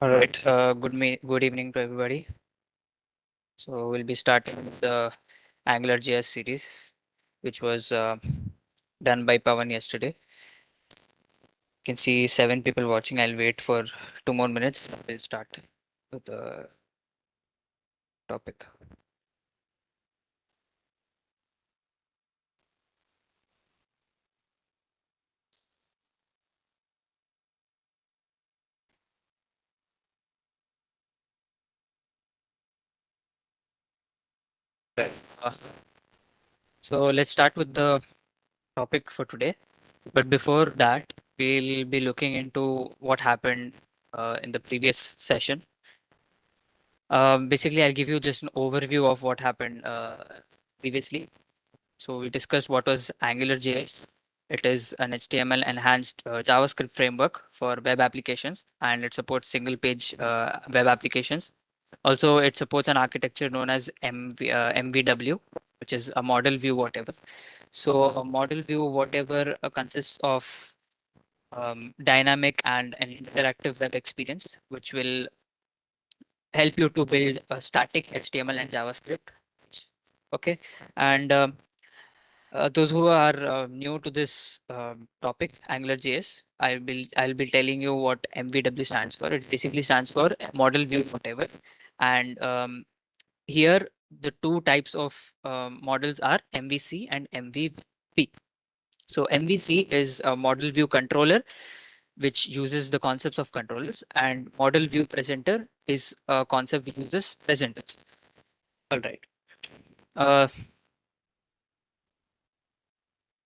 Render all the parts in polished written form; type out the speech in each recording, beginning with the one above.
All right. Good evening to everybody. So we'll be starting with the AngularJS series, which was done by Pawan yesterday. You can see 7 people watching. I'll wait for 2 more minutes. We'll start with the topic. Right. Uh, so let's start with the topic for today. But before that, we'll be looking into what happened in the previous session. Basically, I'll give you just an overview of what happened previously. So we discussed what was AngularJS. It is an HTML enhanced JavaScript framework for web applications, and it supports single page web applications. Also, it supports an architecture known as MVW, which is a model view whatever. So a model view whatever consists of dynamic and an interactive web experience, which will help you to build a static HTML and JavaScript. Okay, and those who are new to this topic, AngularJS, I'll be telling you what MVW stands for. It basically stands for model view whatever, and here the two types of models are MVC and MVP. So MVC is a model view controller, which uses the concepts of controllers, and model view presenter is a concept which uses presenters. All right. Uh,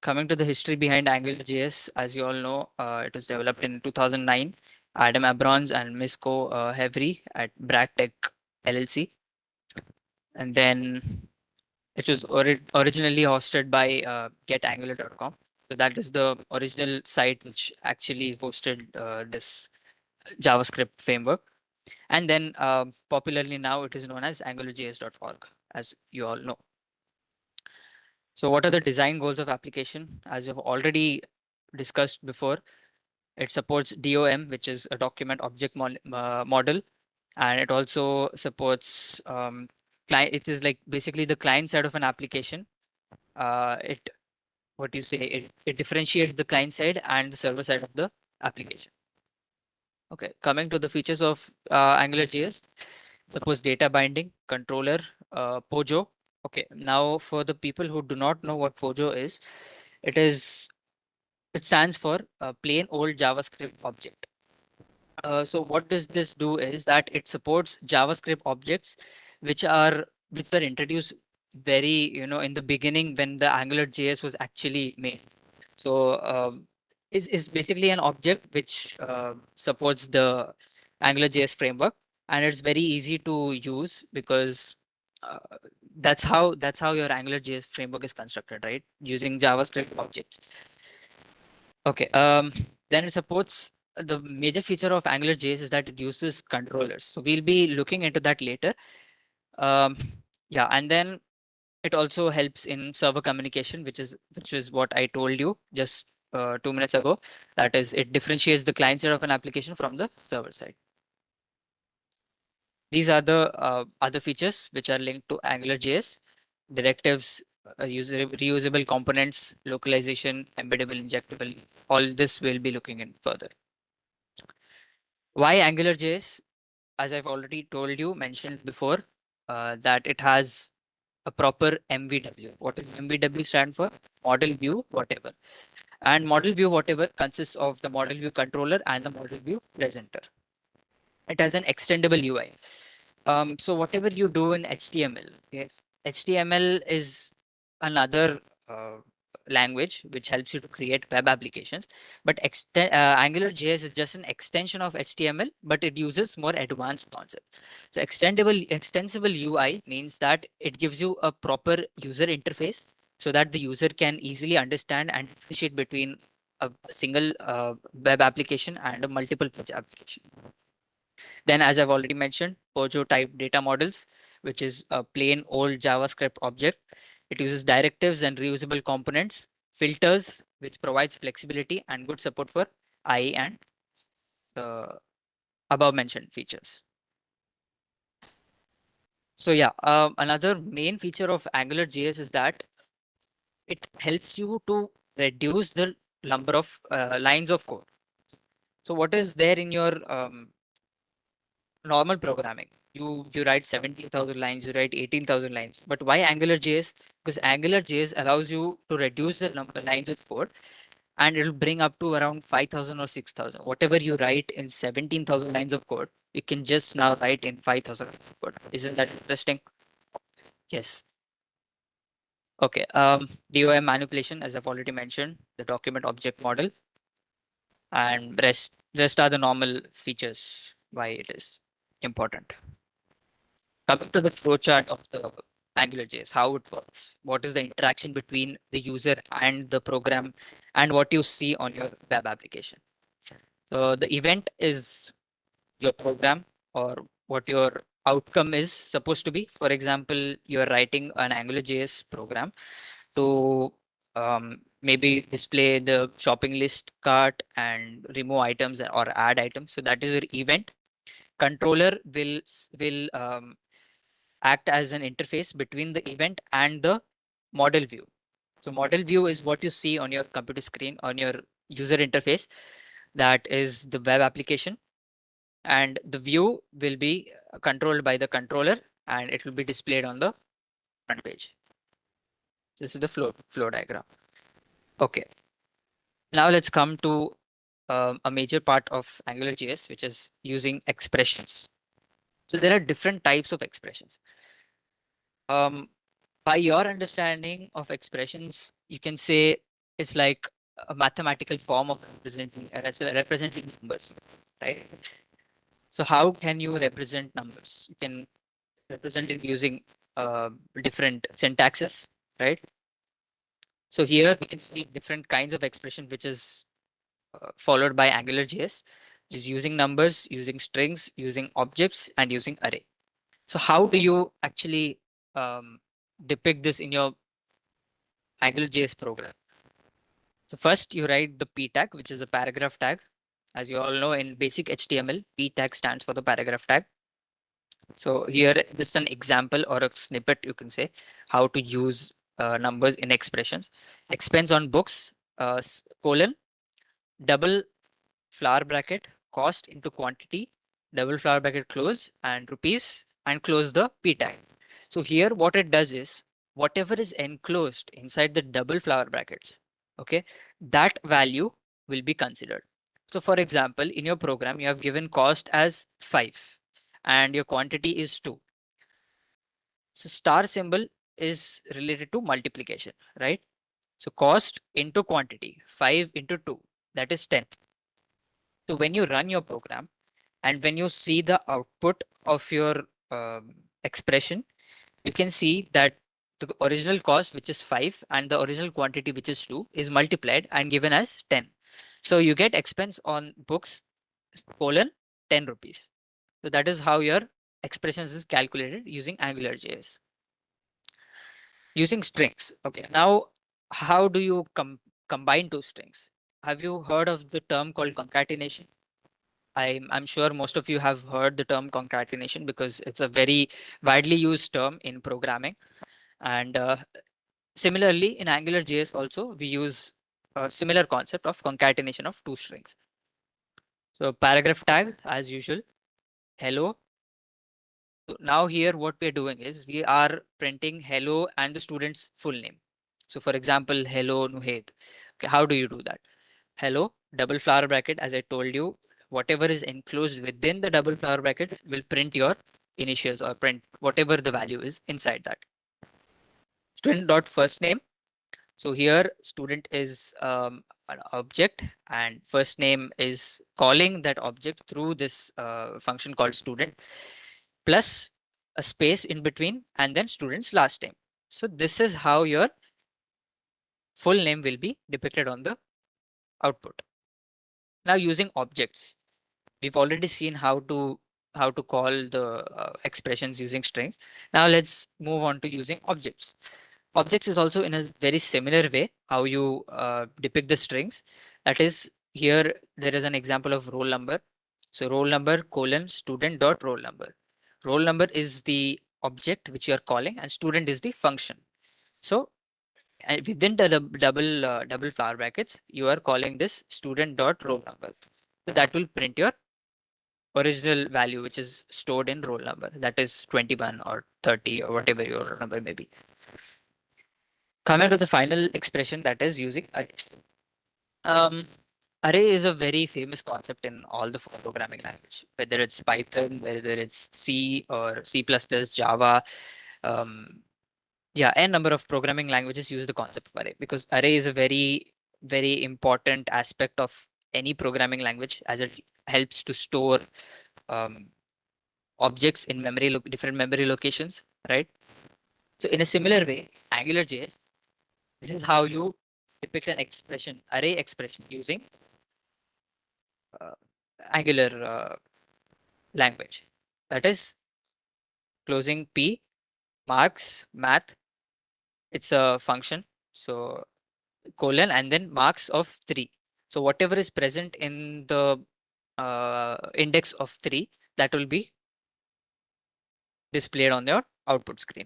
Coming to the history behind AngularJS, as you all know, it was developed in 2009. Adam Abrons and Misko Hevry at Bragtech LLC. And then it was originally hosted by getangular.com. So that is the original site which actually hosted this JavaScript framework. And then popularly now it is known as angularjs.org, as you all know. So what are the design goals of application? As you've already discussed before, it supports DOM, which is a document object model, and it also supports client. It is like basically the client side of an application. It what do you say? It differentiates the client side and the server side of the application. Okay, coming to the features of AngularJS, suppose data binding, controller, Pojo. Okay, now for the people who do not know what Pojo is, it is it stands for plain old JavaScript object. So what does this do is that it supports JavaScript objects which were introduced very in the beginning when the Angular JS was actually made. So is basically an object which supports the Angular JS framework, and it's very easy to use because uh, that's how your Angular JS framework is constructed, right? Using JavaScript objects. Okay. Then it supports the major feature of AngularJS is that it uses controllers. So we'll be looking into that later. Um, yeah, and then it also helps in server communication, which is what I told you just 2 minutes ago. That is, it differentiates the client side of an application from the server side. These are the other features which are linked to AngularJS: directives, reusable components, localization, embeddable, injectable. All this we'll be looking in further. Why AngularJS? As I've already told you, mentioned before, that it has a proper MVW. What does MVW stand for? Model view, whatever. And model view, whatever, consists of the model view controller and the model view presenter. It has an extendable UI. So whatever you do in HTML, okay, HTML is another language which helps you to create web applications. But AngularJS is just an extension of HTML, but it uses more advanced concepts. So extensible UI means that it gives you a proper user interface so that the user can easily understand and differentiate between a single web application and a multiple page application. Then, as I've already mentioned, Pojo type data models, which is a plain old JavaScript object. It uses directives and reusable components, filters, which provides flexibility and good support for IE and uh, above mentioned features. So yeah, another main feature of AngularJS is that it helps you to reduce the number of lines of code. So what is there in your normal programming? You write 17,000 lines, you write 18,000 lines. But why AngularJS? Because AngularJS allows you to reduce the number of lines of code, and it'll bring up to around 5,000 or 6,000. Whatever you write in 17,000 lines of code, you can just now write in 5,000 lines of code. Isn't that interesting? Yes. Okay. DOM manipulation, as I've already mentioned, the document object model, and rest are the normal features why it is important. Coming to the flowchart of the AngularJS, how it works, what is the interaction between the user and the program, and what you see on your web application. So the event is your program or what your outcome is supposed to be. For example, you're writing an AngularJS program to maybe display the shopping list cart and remove items or add items. So that is your event. Controller will act as an interface between the event and the model view. So model view is what you see on your computer screen on your user interface. That is the web application, and the view will be controlled by the controller, and it will be displayed on the front page. This is the flow diagram. Okay. Now let's come to a major part of AngularJS, which is using expressions. So there are different types of expressions. Um, by your understanding of expressions, you can say it's like a mathematical form of representing numbers, right? So how can you represent numbers? You can represent it using different syntaxes, right? So here we can see different kinds of expression which is followed by AngularJS, which is using numbers, using strings, using objects, and using array. So how do you actually depict this in your AngularJS program? So first you write the p tag, which is a paragraph tag. As you all know, in basic HTML, p tag stands for the paragraph tag. So here this is an example or a snippet, you can say, how to use numbers in expressions. Expense on books, colon, double flower bracket, cost into quantity, double flower bracket close, and rupees, and close the p tag. So here what it does is whatever is enclosed inside the double flower brackets, okay, that value will be considered. So for example, in your program, you have given cost as 5 and your quantity is 2. So star symbol is related to multiplication, right? So cost into quantity, 5 into 2, that is 10. So when you run your program and when you see the output of your expression, you can see that the original cost, which is 5, and the original quantity, which is 2, is multiplied and given as 10. So you get expense on books, colon, 10 rupees. So that is how your expressions is calculated using AngularJS. Using strings. Okay, now how do you combine two strings? Have you heard of the term called concatenation? I'm sure most of you have heard the term concatenation because it's a very widely used term in programming. And similarly, in AngularJS also, we use a similar concept of concatenation of two strings. So paragraph tag, as usual, hello. So now here what we're doing is we are printing hello and the student's full name. So for example, hello Nuhed. Okay, how do you do that? Hello, double flower bracket, as I told you, whatever is enclosed within the double flower bracket will print your initials or print whatever the value is inside that. Student dot first name. So here student is an object and first name is calling that object through this function called student, plus a space in between and then student's last name. So this is how your full name will be depicted on the output. Now using objects, we've already seen how to call the expressions using strings. Now let's move on to using objects. Objects is also in a very similar way how you depict the strings. That is, here there is an example of roll number. So roll number colon student dot roll number. Roll number is the object which you are calling, and student is the function. So within the double flower brackets, you are calling this student dot roll number. So that will print your original value, which is stored in roll number. That is 21 or 30 or whatever your roll number may be. Coming to the final expression, that is using arrays. Um, Array is a very famous concept in all the four programming language, whether it's Python, whether it's C or C++, Java. Um, yeah, a number of programming languages use the concept of array, because array is a very important aspect of any programming language, as it helps to store um, objects in different memory locations, right? So in a similar way, AngularJS, this is how you depict an expression, array expression using uh, Angular language. That is closing P, marks, math. It's a function. So colon and then marks of 3. So whatever is present in the index of 3, that will be displayed on your output screen.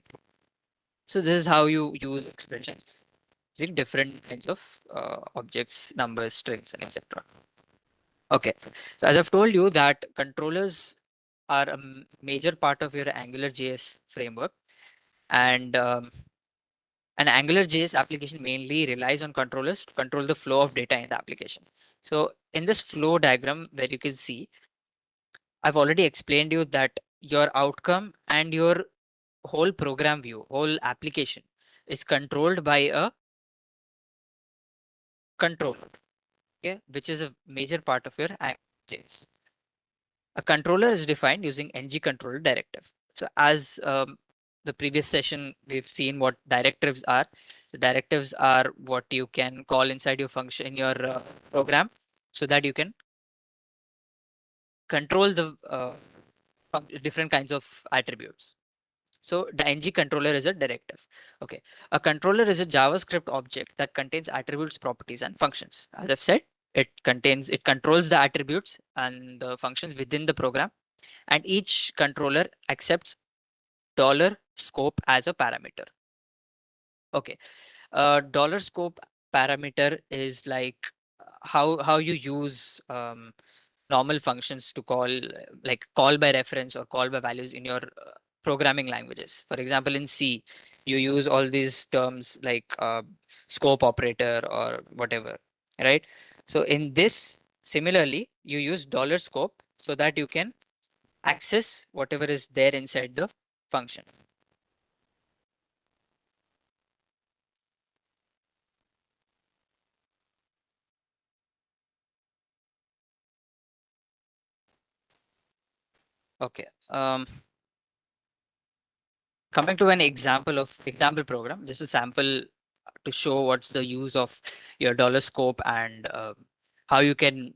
So this is how you use expressions using different kinds of objects, numbers, strings, and etc. Okay. So as I've told you that controllers are a major part of your Angular JS framework, and an Angular JS application mainly relies on controllers to control the flow of data in the application. So in this flow diagram where you can see, I've already explained you that your outcome and your whole program view, whole application is controlled by a controller, okay, which is a major part of your Angular JS. A controller is defined using ng controller directive. So as the previous session, we've seen what directives are. So directives are what you can call inside your function in your program, so that you can control the different kinds of attributes. So the ng controller is a directive. Okay, a controller is a JavaScript object that contains attributes, properties, and functions. As I've said, it controls the attributes and the functions within the program, and each controller accepts dollar scope as a parameter. Okay, dollar scope parameter is like how you use normal functions to call, like call by reference or call by values in your programming languages. For example, in C, you use all these terms like scope operator or whatever, right? So in this, similarly, you use dollar scope so that you can access whatever is there inside the function. Okay. Coming to an example program, just a sample to show what's the use of your dollar scope and how you can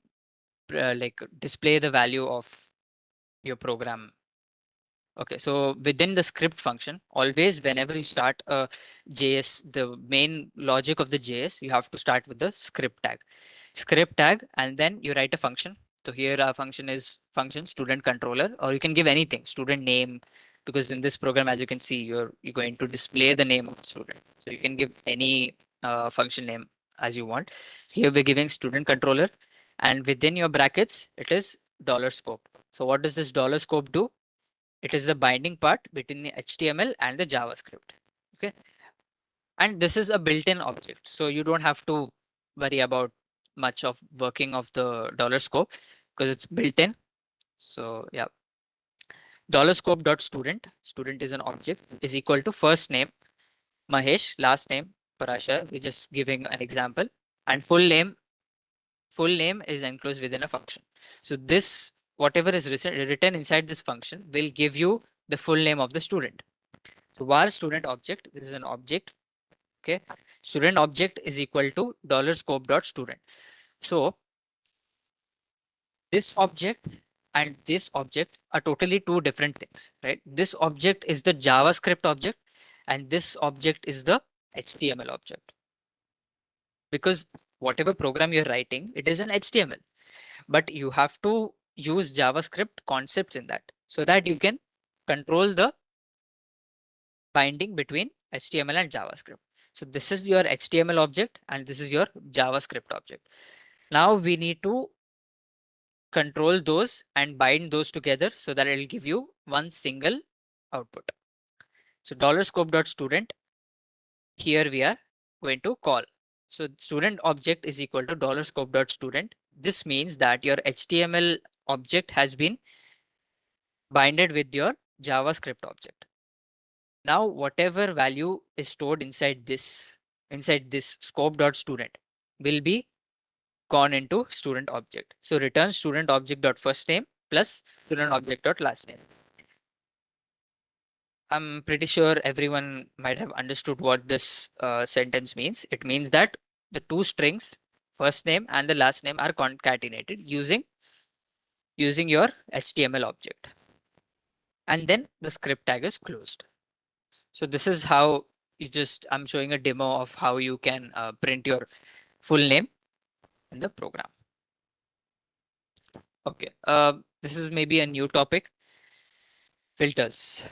like display the value of your program. Okay, so within the script function, always whenever you start a JS, the main logic of the JS, you have to start with the script tag, and then you write a function. So here our function is function student controller, or you can give anything, student name, because in this program, as you can see, you're going to display the name of the student. So you can give any function name as you want. Here we're giving student controller, and within your brackets, it is dollar scope. So what does this dollar scope do? It is the binding part between the HTML and the JavaScript. Okay. And this is a built-in object. So you don't have to worry about much of working of the dollar scope because it's built in. So yeah. Dollar scope dot student is an object, is equal to first name Mahesh, last name Parashar. We're just giving an example. And full name is enclosed within a function. So this, whatever is written inside this function, will give you the full name of the student. So var student object, this is an object. Okay, student object is equal to dollar scope dot student. So this object and this object are totally two different things, right? This object is the JavaScript object, and this object is the HTML object. Because whatever program you're writing, it is an HTML, but you have to use JavaScript concepts in that so that you can control the binding between HTML and JavaScript. So this is your HTML object and this is your JavaScript object. Now we need to control those and bind those together so that it'll give you one single output. So $scope.student, here we are going to call. So student object is equal to $scope.student. This means that your HTML object has been binded with your JavaScript object. Now, whatever value is stored inside this scope.student will be gone into student object. So return student object dot first name plus student object dot last name. I'm pretty sure everyone might have understood what this sentence means. It means that the two strings, first name and the last name, are concatenated using your HTML object. And then the script tag is closed. So this is how I'm showing a demo of how you can print your full name in the program. Okay, this is maybe a new topic, filters.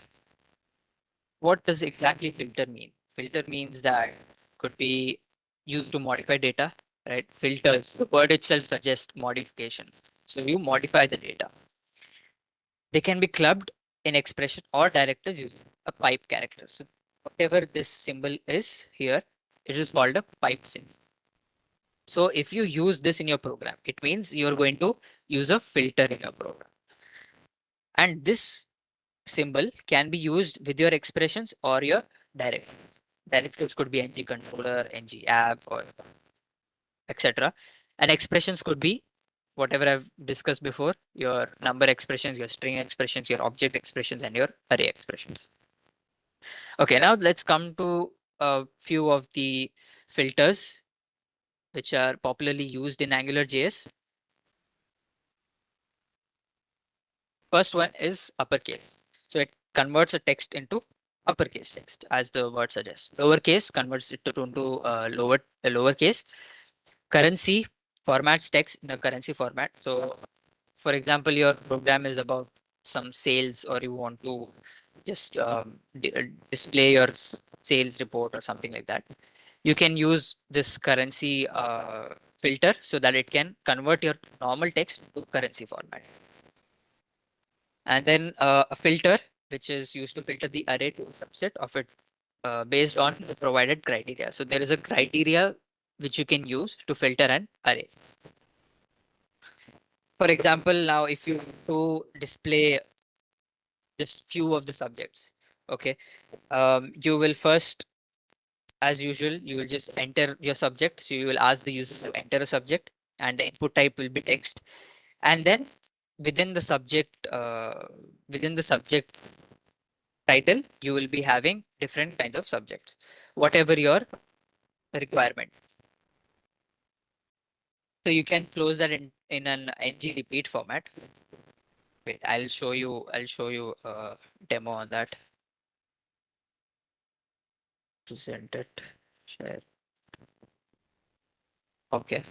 What does exactly filter mean? Filter means that could be used to modify data, right? Filters, the word itself suggests modification. So you modify the data. They can be clubbed in expression or directed using a pipe character. So whatever this symbol is here, it is called a pipe symbol. So if you use this in your program, it means you're going to use a filter in your program. And this symbol can be used with your expressions or your directives. Directives could be ng controller, ng app, or etc. And expressions could be whatever I've discussed before, your number expressions, your string expressions, your object expressions, and your array expressions. Okay, now let's come to a few of the filters which are popularly used in AngularJS. First one is uppercase. So it converts a text into uppercase text, as the word suggests. Lowercase converts it into lowercase. Currency formats text in a currency format. So, for example, your program is about some sales, or you want to just display your sales report or something like that. You can use this currency filter so that it can convert your normal text to currency format. And then a filter, which is used to filter the array to a subset of it based on the provided criteria. So there is a criteria which you can use to filter an array. For example, now if you to display just few of the subjects, okay, you will first, as usual, you will just enter your subject. So you will ask the user to enter a subject, and the input type will be text. And then within the subject, title, you will be having different kinds of subjects, whatever your requirement. So you can close that in an ng repeat format. Wait, I'll show you a demo on that. Present it, share. Okay.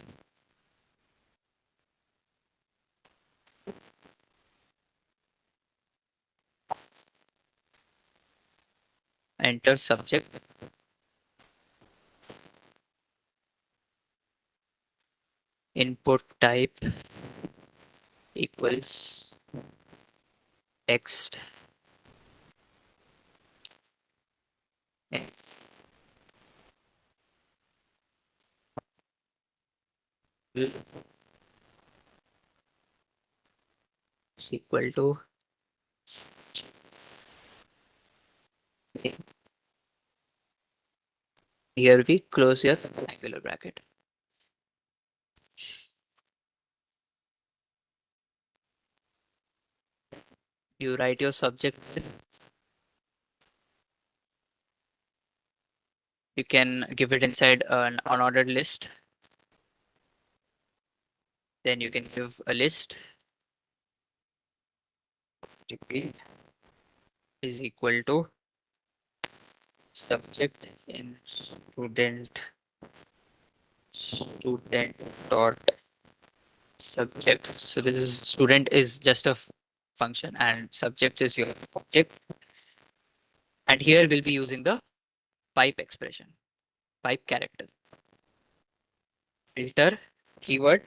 Enter subject. Input type equals text. Is equal to here we close your angular bracket. You write your subject. You can give it inside an unordered list. Then you can give a list. GP is equal to subject in student dot subject. So this is student is just a function and subject is your object. And here we'll be using the pipe expression, pipe character, filter, keyword,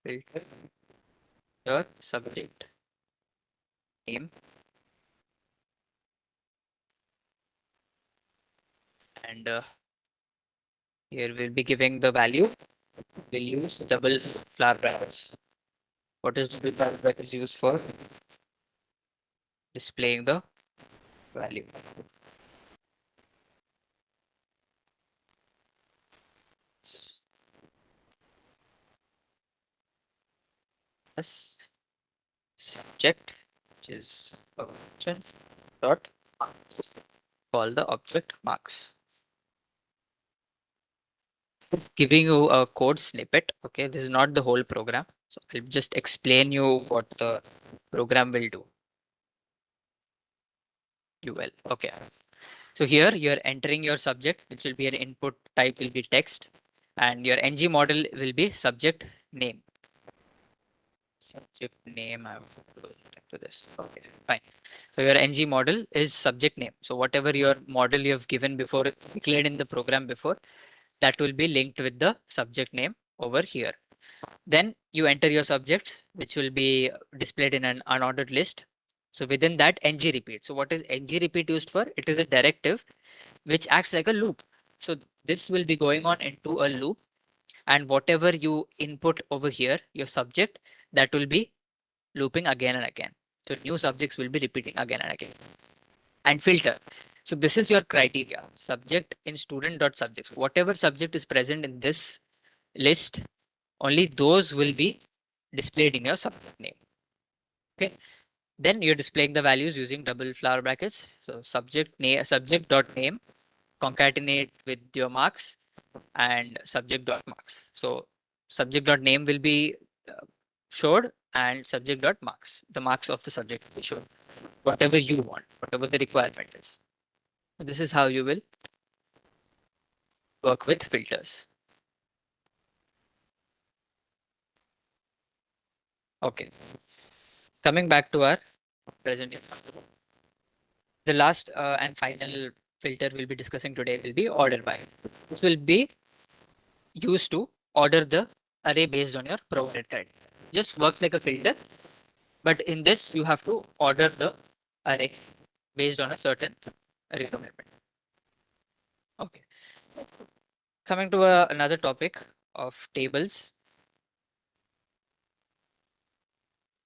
filter, your subject name, and here we'll be giving the value. We'll use double flower brackets. What is double flower brackets used for? Displaying the value. Plus subject, which is a function, dot marks. Call the object marks. Giving you a code snippet. Okay, this is not the whole program. So I'll just explain you what the program will do. You will. Okay. So here you're entering your subject, which will be an input type will be text, and your ng model will be subject name. Subject name. I have to to this. Okay, fine. So your ng model is subject name. So whatever your model you have given before, declared in the program before, that will be linked with the subject name over here. Then you enter your subjects, which will be displayed in an unordered list. So within that ng repeat. So what is ng repeat used for? It is a directive which acts like a loop. So this will be going on into a loop, and whatever you input over here, your subject, that will be looping again and again. So new subjects will be repeating again and again. And filter. So this is your criteria. Subject in student dot subjects. Whatever subject is present in this list, only those will be displayed in your subject name. Okay. Then you're displaying the values using double flower brackets. So subject name, subject dot name, concatenate with your marks, and subject dot marks. So subject dot name will be showed, and subject dot marks. The marks of the subject will be shown. Whatever you want, whatever the requirement is. So this is how you will work with filters. Okay. Coming back to our presentation. The last and final filter we'll be discussing today will be order by. This will be used to order the array based on your provided criteria. Just works like a filter, but in this you have to order the array based on a certain requirement. Okay. Coming to another topic of tables.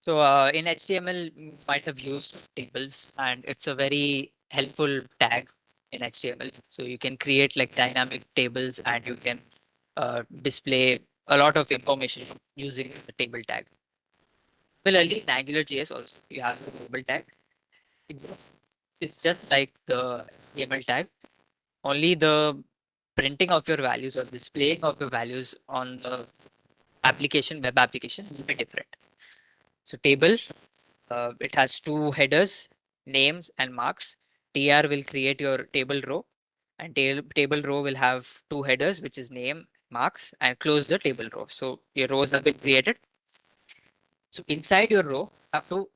So in HTML, you might have used tables, and it's a very helpful tag in HTML. So you can create like dynamic tables, and you can display a lot of information using the table tag. Similarly, in AngularJS also, you have the table tag. It's it's just like the HTML tag, only the printing of your values or displaying of your values on the application, web application will be different. So table, it has two headers, names and marks. TR will create your table row, and table row will have two headers, which is name, marks, and close the table row. So your rows have been created. So inside your row, you have to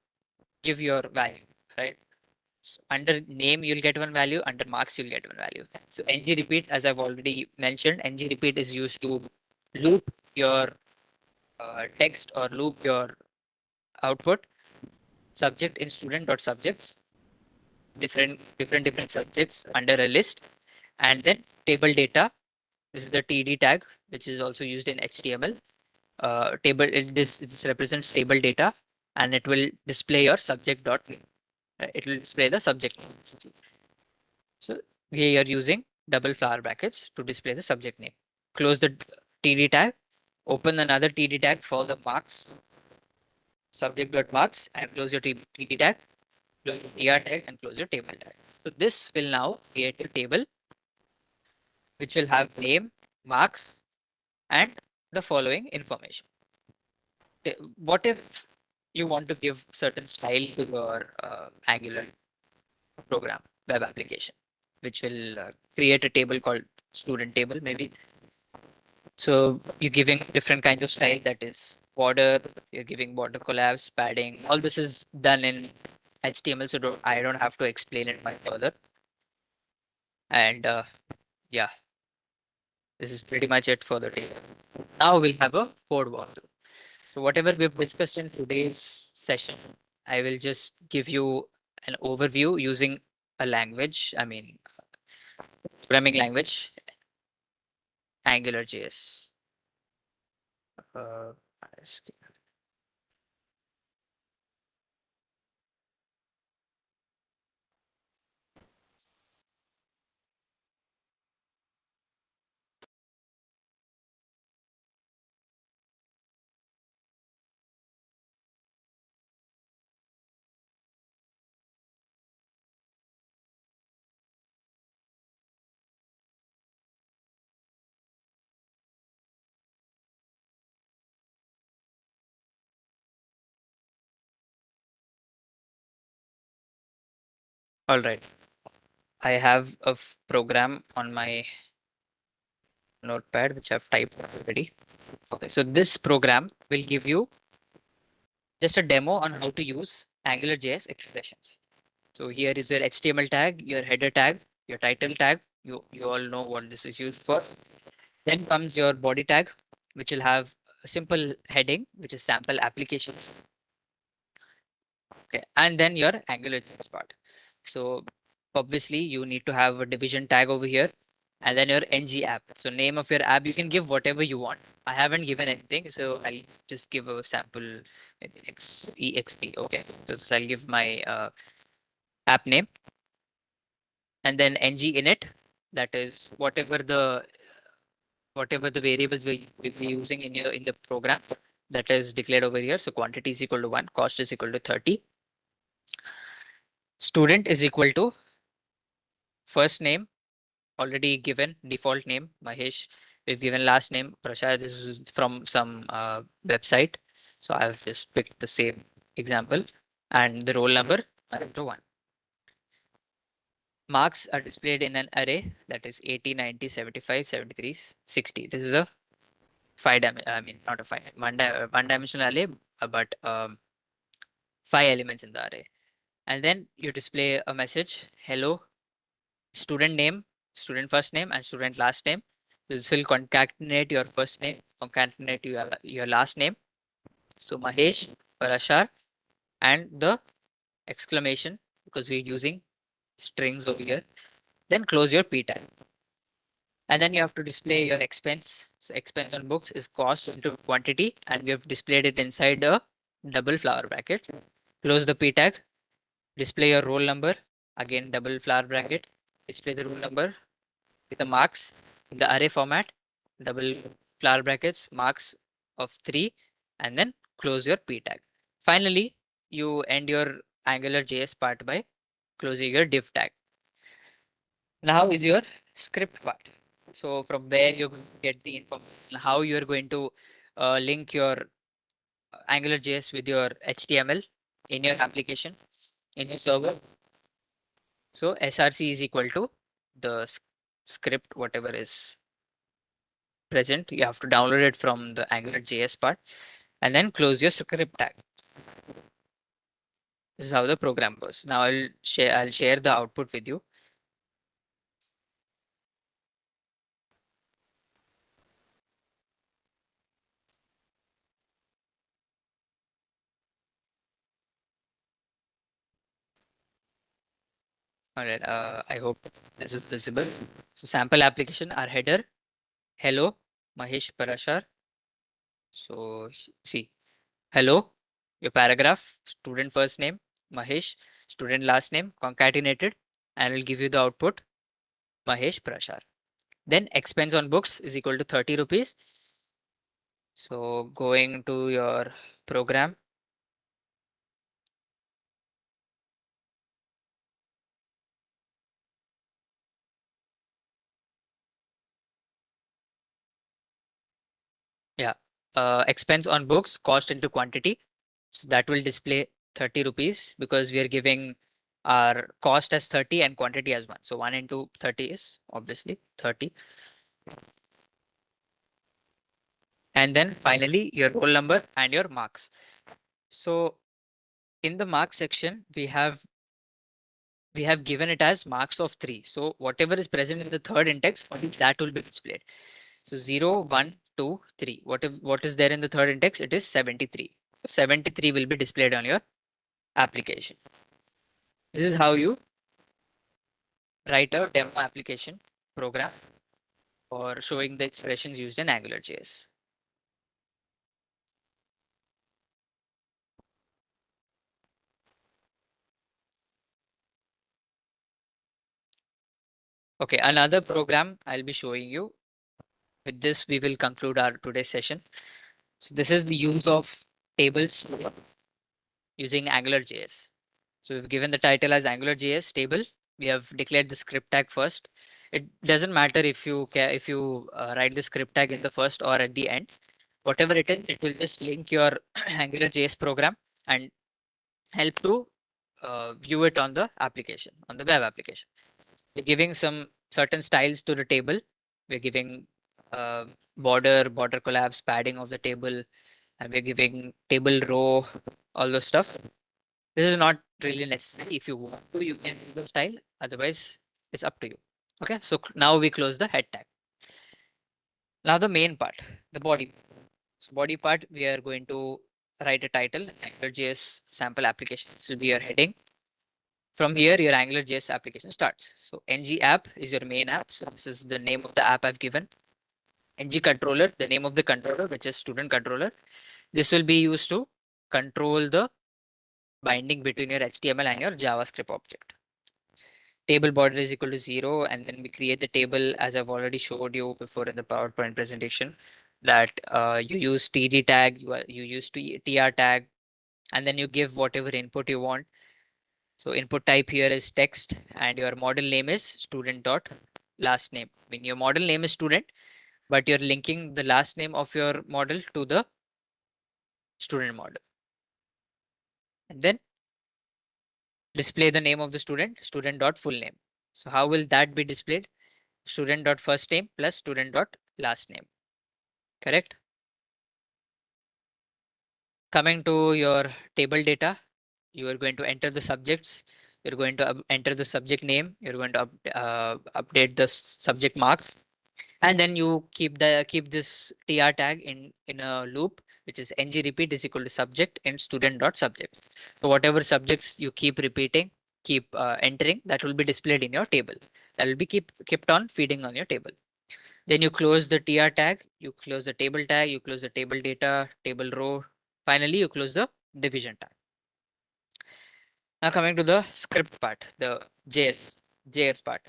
give your value, right? So under name, you'll get one value. Under marks, you'll get one value. So ng repeat, as I've already mentioned, ng repeat is used to loop your text or loop your output. Subject in student dot subjects, different subjects under a list, and then table data. This is the TD tag, which is also used in HTML. This represents table data, and it will display your subject dot name. It will display the subject name. So we are using double flower brackets to display the subject name. Close the TD tag, open another TD tag for the marks, subject dot marks, and close your TD tag, close your TR tag, and close your table tag. So this will now create a table which will have name, marks, and the following information. What if you want to give certain style to your Angular program, web application, which will create a table called student table, maybe. So you're giving different kinds of style, that is border, you're giving border collapse, padding. All this is done in HTML, so I don't have to explain it much further. And yeah, this is pretty much it for the day. Now we have a code walkthrough. So whatever we've discussed in today's session, I will just give you an overview using a language, I mean, programming language, AngularJS. Uh, all right. I have a program on my notepad which I've typed already. Okay, so this program will give you just a demo on how to use AngularJS expressions. So here is your HTML tag, your header tag, your title tag. You all know what this is used for. Then comes your body tag, which will have a simple heading, which is sample application. Okay, and then your AngularJS part. So obviously you need to have a division tag over here, and then your ng app. So name of your app, you can give whatever you want. I haven't given anything, so I'll just give a sample, maybe exp. Okay, so I'll give my app name, and then ng init. That is whatever the variables we'll be using in the program, that is declared over here. So quantity is equal to 1, cost is equal to 30, student is equal to first name, already given default name Mahesh. We've given last name Prashad. This is from some website, so I've just picked the same example, and the roll number to 1. Marks are displayed in an array, that is 80, 90, 75, 73, 60. This is a I mean, not a one dimensional array, but 5 elements in the array. And then you display a message, hello, student name, student first name, and student last name. This will concatenate your first name, concatenate your last name. So Mahesh, Parashar, and the exclamation, because we're using strings over here. Then close your p tag. And then you have to display your expense. So expense on books is cost into quantity, and we have displayed it inside a double flower bracket. Close the p tag, display your roll number, again double flower bracket, display the roll number with the marks in the array format, double flower brackets, marks of 3, and then close your p tag. Finally, you end your AngularJS part by closing your div tag. Now is your script part. So from where you're going to get the information, how you're going to link your AngularJS with your HTML in your application, in your server. So src is equal to the script, whatever is present. You have to download it from the AngularJS part, and then close your script tag. This is how the program goes. Now I'll share the output with you. All right. I hope this is visible. So sample application, our header, hello, Mahesh Parashar. So see, hello, your paragraph, student first name, Mahesh, student last name, concatenated, and will give you the output, Mahesh Prashar. Then expense on books is equal to 30 rupees. So going to your program, yeah, expense on books, cost into quantity. So that will display 30 rupees because we are giving our cost as 30 and quantity as 1. So 1 into 30 is obviously 30. And then finally your roll number and your marks. So in the marks section, we have given it as marks of 3. So whatever is present in the third index, only that will be displayed. So 0, 1, 2, 3. What is there in the third index? It is 73. 73 will be displayed on your application. This is how you write a demo application program for showing the expressions used in AngularJS. Okay, another program I'll be showing you. With this, we will conclude our today's session. So this is the use of tables using AngularJS. So we've given the title as AngularJS table. We have declared the script tag first. It doesn't matter if you write the script tag in the first or at the end. Whatever it is, it will just link your AngularJS program and help to view it on the application, on the web application. We're giving some certain styles to the table. We're giving uh, border collapse, padding of the table, and we're giving table row, all those stuff. This is not really necessary. If you want to, you can use the style. Otherwise, it's up to you. Okay, so now we close the head tag. Now the main part, the body. So body part, we are going to write a title, AngularJS sample application. This will be your heading. From here, your AngularJS application starts. So ng app is your main app. So this is the name of the app I've given. ng controller, the name of the controller, which is student controller. This will be used to control the binding between your HTML and your JavaScript object. Table border is equal to 0, and then we create the table as I've already showed you before in the PowerPoint presentation, that you use TD tag, you use TR tag, and then you give whatever input you want. So input type here is text, and your model name is student dot last name. I mean, your model name is student, but you're linking the last name of your model to the student model. And then display the name of the student dot full name. So how will that be displayed? Student dot first name plus student dot last name. Correct? Coming to your table data, you are going to enter the subjects. You're going to enter the subject name. You're going to update the subject marks, and then you keep this tr tag in a loop, which is ng repeat is equal to subject and student dot subject. So whatever subjects you keep repeating, keep entering, that will be displayed in your table. That will be kept on feeding on your table. Then you close the tr tag, you close the table tag, you close the table data, table row. Finally, you close the division tag. Now coming to the script part, the JS part.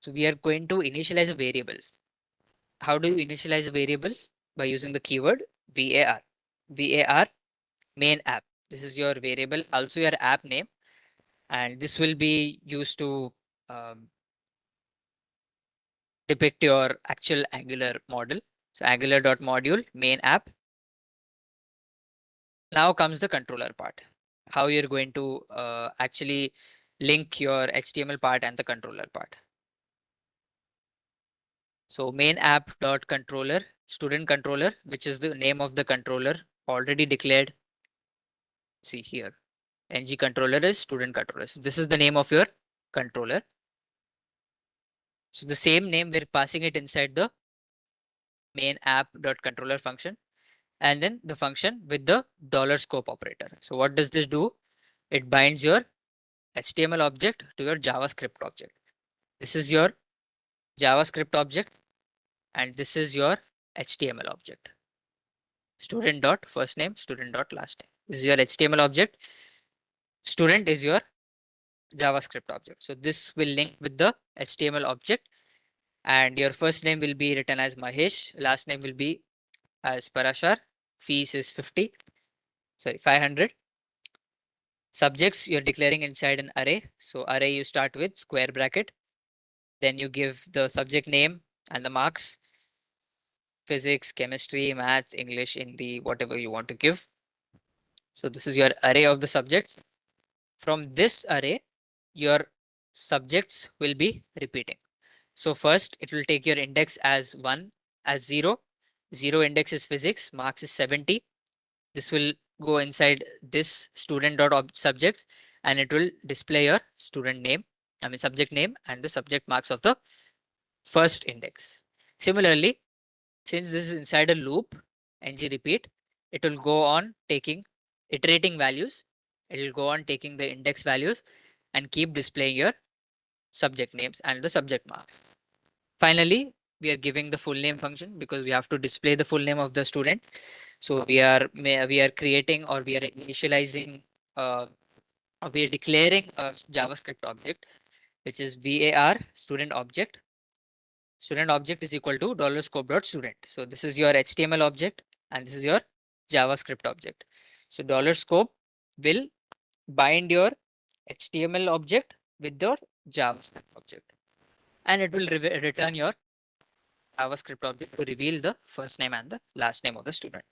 So we are going to initialize a variable. How do you initialize a variable? By using the keyword var. var main app. This is your variable, also your app name, and this will be used to depict your actual Angular model. So angular.module main app. Now comes the controller part. How you're going to actually link your HTML part and the controller part. So main app dot controller, student controller, which is the name of the controller already declared. See here, ng controller is student controller. So this is the name of your controller. So the same name, we're passing it inside the main app dot controller function, and then the function with the $scope operator. So what does this do? It binds your HTML object to your JavaScript object. This is your JavaScript object, and this is your HTML object. Student dot first name, student dot last name. This is your HTML object. Student is your JavaScript object. So this will link with the HTML object, and your first name will be written as Mahesh. Last name will be as Parashar. Fees is 500. Subjects you're declaring inside an array. So array you start with square bracket. Then you give the subject name and the marks. Physics, chemistry, maths, English, Hindi, whatever you want to give. So this is your array of the subjects. From this array, your subjects will be repeating. So first it will take your index as 1, as 0, Zero index is physics, marks is 70. This will go inside this student.subjects and it will display your student name, I mean subject name and the subject marks of the first index. Similarly, since this is inside a loop, ng repeat, it will go on taking iterating values. It will go on taking the index values and keep displaying your subject names and the subject marks. Finally, we are giving the full name function because we have to display the full name of the student. So we are creating or we are initializing or we are declaring a JavaScript object which is var student object. Student object is equal to $scope.student. So this is your HTML object and this is your JavaScript object. So $scope will bind your HTML object with your JavaScript object and it will return your JavaScript object to reveal the first name and the last name of the student.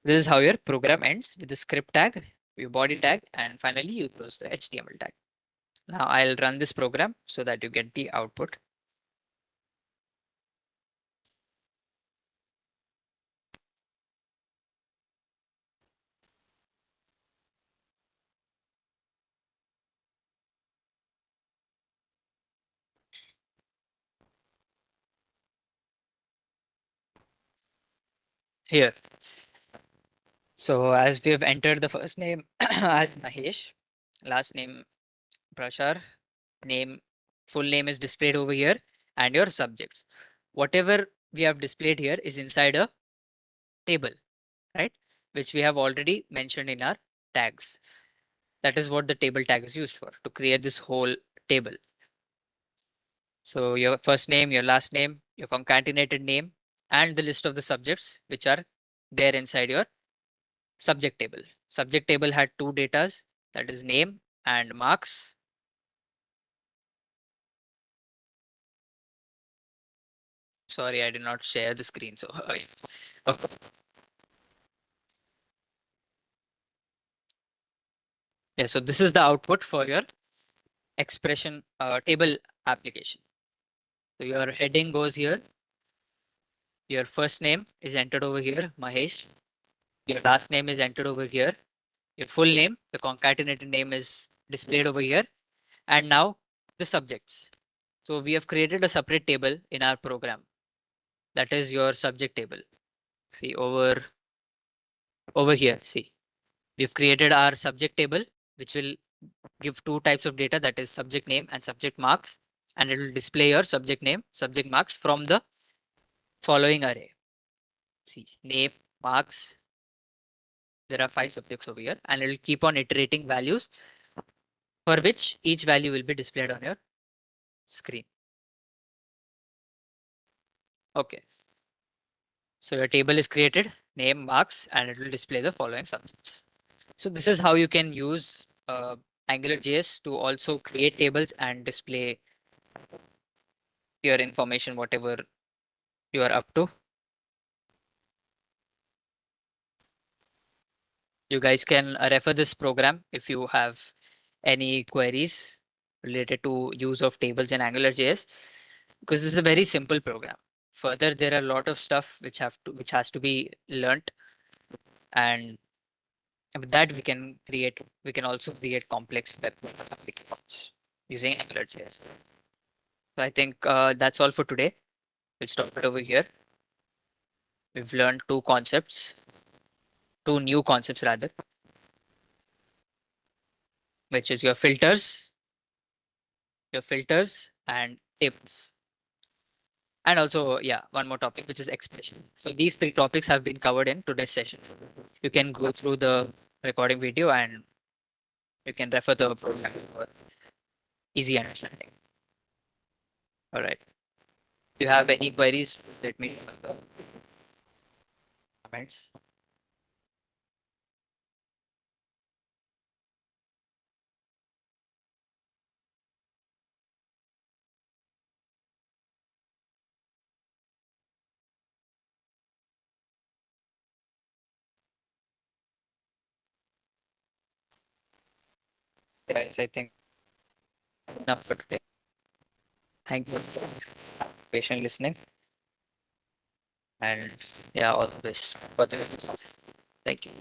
This is how your program ends with the script tag, your body tag, and finally you close the HTML tag. Now I'll run this program so that you get the output. Here. So as we have entered the first name as Mahesh, last name Prashar, name full name is displayed over here, and your subjects. Whatever we have displayed here is inside a table, right? Which we have already mentioned in our tags. That is what the table tag is used for, to create this whole table. So your first name, your last name, your concatenated name, and the list of the subjects which are there inside your subject table. Subject table had two datas, that is name and marks. Sorry, I did not share the screen. So okay. Yeah, so this is the output for your expression table application. So your heading goes here. Your first name is entered over here, Mahesh. Your last name is entered over here. Your full name, the concatenated name is displayed over here. And now the subjects. So we have created a separate table in our program. That is your subject table. See over here. See, we've created our subject table, which will give two types of data, that is subject name and subject marks. And it will display your subject name, subject marks from the following array. See, name, marks. There are 5 subjects over here, and it will keep on iterating values for which each value will be displayed on your screen. Okay. So your table is created, name, marks, and it will display the following subjects. So this is how you can use AngularJS to also create tables and display your information, whatever you are up to. You guys can refer this program if you have any queries related to use of tables in AngularJS, because this is a very simple program. Further, there are a lot of stuff which has to be learnt, and with that we can also create complex web applications using AngularJS. So I think that's all for today. We'll stop it over here. We've learned two new concepts rather, which is your filters and tables. And also, yeah, one more topic, which is expression. So these three topics have been covered in today's session. You can go through the recording video and you can refer the program for easy understanding. All right. If you have any queries, let me know in the comments. Guys, I think enough for today. Thank you for patient listening. And yeah, all the best for the business. Thank you.